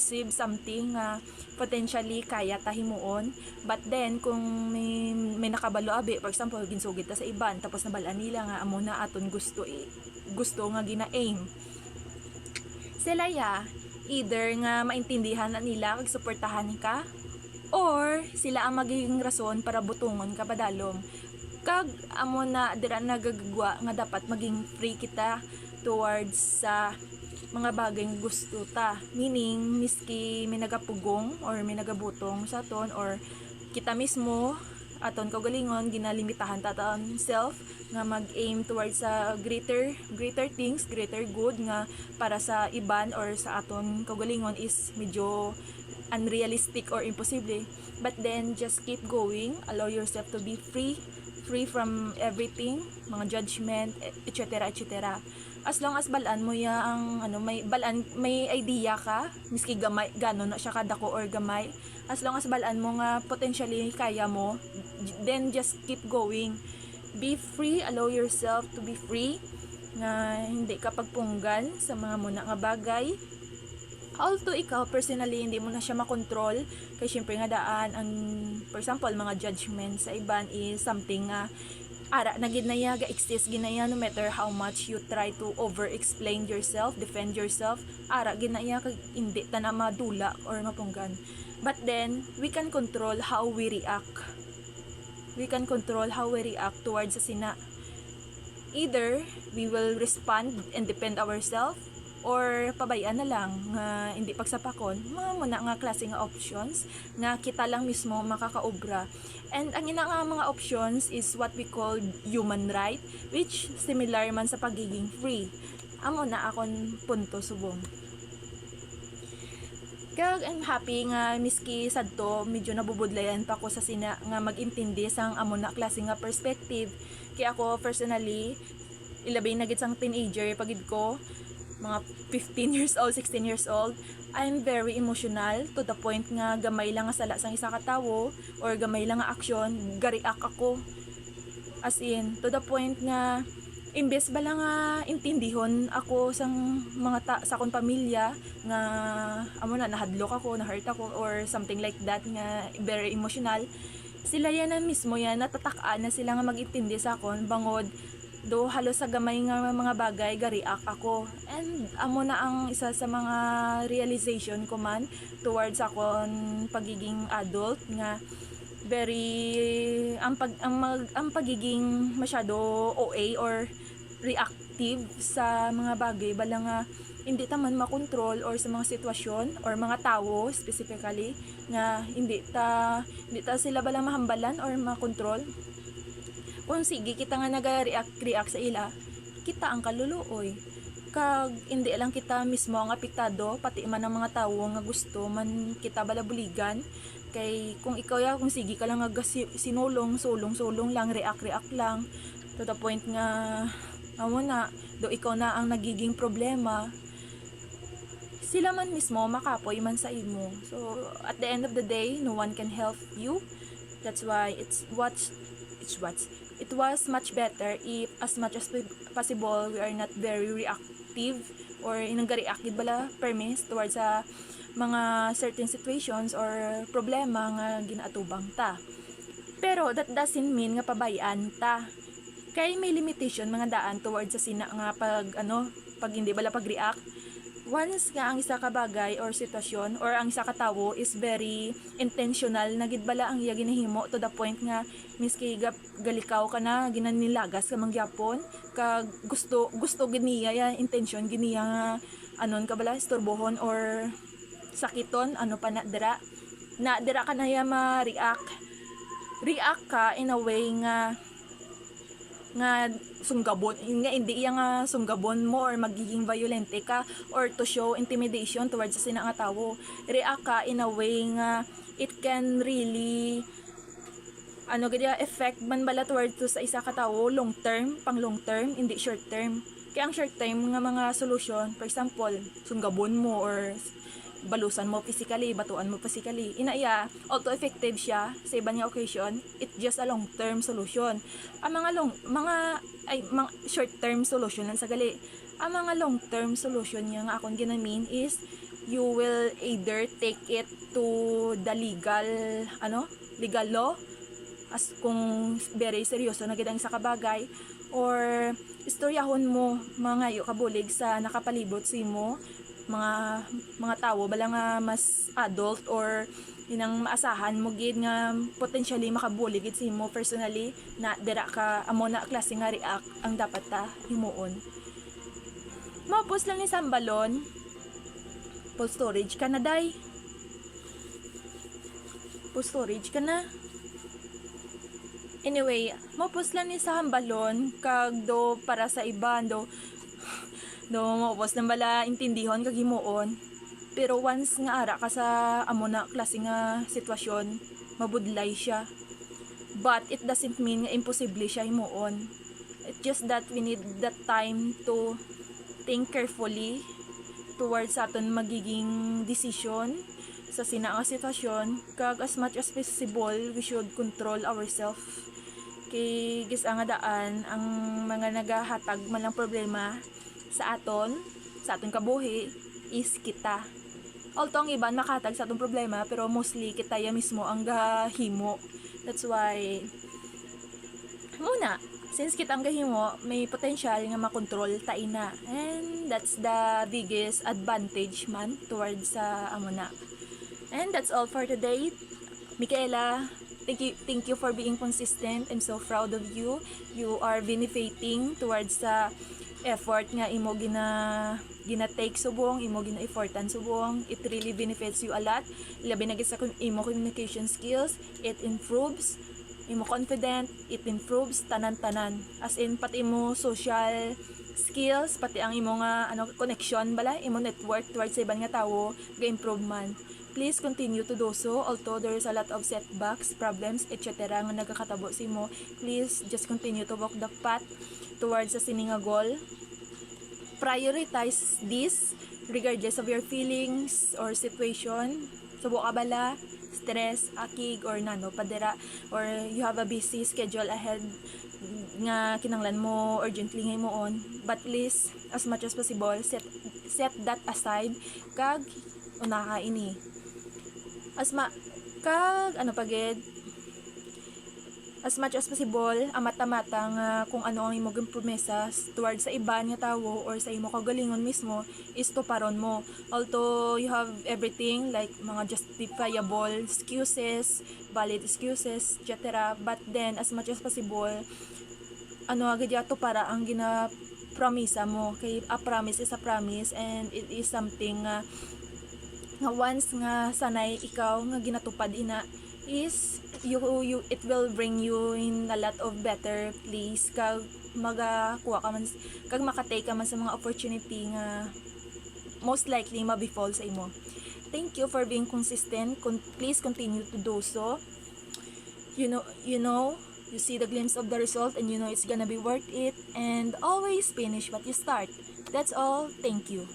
receive something nga potentially kaya ta himuon, but then kung may nakabalo abi, for example ginsugid ta sa iban tapos nabalaan nila nga amo na aton gusto nga gina-aim, sila either nga maintindihan na nila kag suportahan ka, or sila ang magiging rason para butungon ka padalom. Kag amo na dira nagagwa nga dapat maging free kita towards sa mga bagay nga gusto ta. Meaning, miski may nagapugong or may nagabutong sa aton, or kita mismo aton kaugalingon ginalimitahan ta aton self nga mag-aim towards sa greater things, greater good nga para sa iban or sa aton kaugalingon is medyo unrealistic or imposible. But then just keep going, allow yourself to be free from everything, mga judgment, etc. etc. As long as balaan mo ang may idea ka, miski gamay ganon na siya kadako or gamay, as long as balaan mo nga potentially kaya mo, then just keep going. Be free, allow yourself to be free, na hindi ka pagpunggan sa mga muna nga bagay. Although ikaw personally hindi mo na siya makontrol, kay syempre nga daan ang, for example, mga judgment sa iban is something nga ara na ginaya ga exist ginaya, no matter how much you try to over explain yourself, defend yourself, ara ginaya kag hindi ta na madula or mapunggan. But then we can control how we react. We can control how we react towards sa sina. Either we will respond and defend ourselves, or pabayaan na lang nga hindi pagsapakon, mga muna nga klase nga options nga kita lang mismo makakaobra. And ang ina nga mga options is what we call human right, which similar man sa pagiging free. Amo na akon punto subong. Kag I'm happy nga miski sadto medyo nabubudlayan pa ko sa sina nga mag-intindi sang amo na klase nga perspective. Kaya ako personally, ilabay na gid sang teenager pagid ko, mga 15 years old, 16 years old, I'm very emotional to the point nga gamay lang nga sala sang isa ka tawo or gamay lang nga aksyon, gariak ako. As in, to the point nga imbes bala nga intindihon ako sang mga sa akong pamilya nga amo na nahadlok ako, na-hurt ako or something like that nga very emotional, sila yan na mismo yan natatak-an na sila nga mag-intindi sa akon bangod do halos sa gamay nga mga bagay gariak ako. And amo na ang isa sa mga realization ko man towards akon pagiging adult nga very ang pagiging masyado OA or reactive sa mga bagay bala nga hindi ta man makontrol, or sa mga sitwasyon or mga tao specifically nga hindi ta sila bala mahambalan or makontrol. Kung sige kita nga nag-react sa ila, kita ang kaluluoy. Kag hindi lang kita mismo ang apektado, pati man ang mga tao nga gusto man kita balabuligan. Kay kung ikaw kung sige ka lang sulong lang, react lang, to the point nga amo na do ikaw na ang nagiging problema, sila man mismo makapoy man sa imo. So at the end of the day, no one can help you. That's why it was much better if as much as possible we are not very reactive or inangga-reactive bala permis towards sa mga certain situations or problema nga ginaatubang ta. Pero that doesn't mean nga pabayaan ta. Kay may limitation mga daan towards sa sina nga pag hindi bala pag-react. Once nga ang isa ka bagay or sitwasyon or ang isa ka tawo is very intentional na gid bala ang iya ginahimo to the point nga miski galikaw ka na ginanilagas ka mangyapon kag gusto gid niya ya intention giniya nga anon ka bala istorbohon or sakiton pa na dira ka na ya ma-react ka in a way nga sunggabon nga hindi nga sunggabon mo or magiging violente ka or to show intimidation towards sa sina nga tawo. React ka in a way nga it can really effect man bala towards to sa isa ka tawo long term, hindi short term. Kaya ang short term nga mga solution, for example sunggabon mo or balusan mo physically, batuan mo physically, inaya, although effective siya sa ibang occasion, it's just a long term solution. Ang mga short term solution lang sa gali. Ang mga long term solution niya nga akong ginamin is you will either take it to the legal law, as kung very seryoso na gid ang isa ka bagay, or istoryahon mo mga kabulig sa nakapalibot sa imo, mga tawo bala nga mas adult or inang maasahan mo gid nga potentially makabulig gid sa imo personally, na dira ka amo na klase nga react ang dapat ta himuon. Mapos lang ni sambalon, full storage ka na day. Full storage ka na. Anyway, mapos lang ni sa hambalon kag do para sa iba do mapos lang bala intindihon kag himuon. Pero once nga ara ka sa amo na klase nga sitwasyon, mabudlay siya. But it doesn't mean nga imposible siya himuon. It's just that we need that time to think carefully towards aton magiging decision sa sina nga sitwasyon, kag as much as possible we should control ourselves. Kay gis nga daan ang mga nagahatag man lang problema sa aton kabuhi is kita. Although ang iban makahatag sa atong problema, pero mostly kita ya mismo ang gahimo. That's why muna, since kita ang gahimo, may potential nga makontrol ta ina. And that's the biggest advantage man towards sa amo na. And that's all for today. Michaela, thank you for being consistent. I'm so proud of you. You are benefiting towards sa effort nga imo gina-take subong, imo gina-effortan subong. It really benefits you a lot. Labi na gid sa imo communication skills. It improves imo confident, it improves tanan-tanan. As in pati imo social skills, pati ang imo nga connection bala, imo network towards sa ibang nga tawo, ga-improve man. Please continue to do so, although there is a lot of setbacks, problems, etc. nga nagkakatabo sa imo. Please just continue to walk the path towards sa sininga goal. Prioritize this regardless of your feelings or situation. Subo ka bala, stress, akig, or padera, or you have a busy schedule ahead nga kinanglan mo urgently nga himuon, but please as much as possible set that aside kag unaha ini as much as possible amata-mata nga kung ano ang imong promesa towards sa iban nga tawo or sa imo kagalingon mismo is tuparon mo. Although you have everything like mga justifiable excuses, valid excuses, etc. But then as much as possible agad yato para ang gina-promisa mo. Kay a promise is a promise, and it is something nga once nga sanay ikaw nga ginatupad ina is it will bring you in a lot of better place kag magakuha ka man kag makatake ka man sa mga opportunity nga most likely mabefall sa imo. Thank you for being consistent. Please continue to do so. You see the glimpse of the result, and you know it's gonna be worth it, and always finish what you start. That's all. Thank you.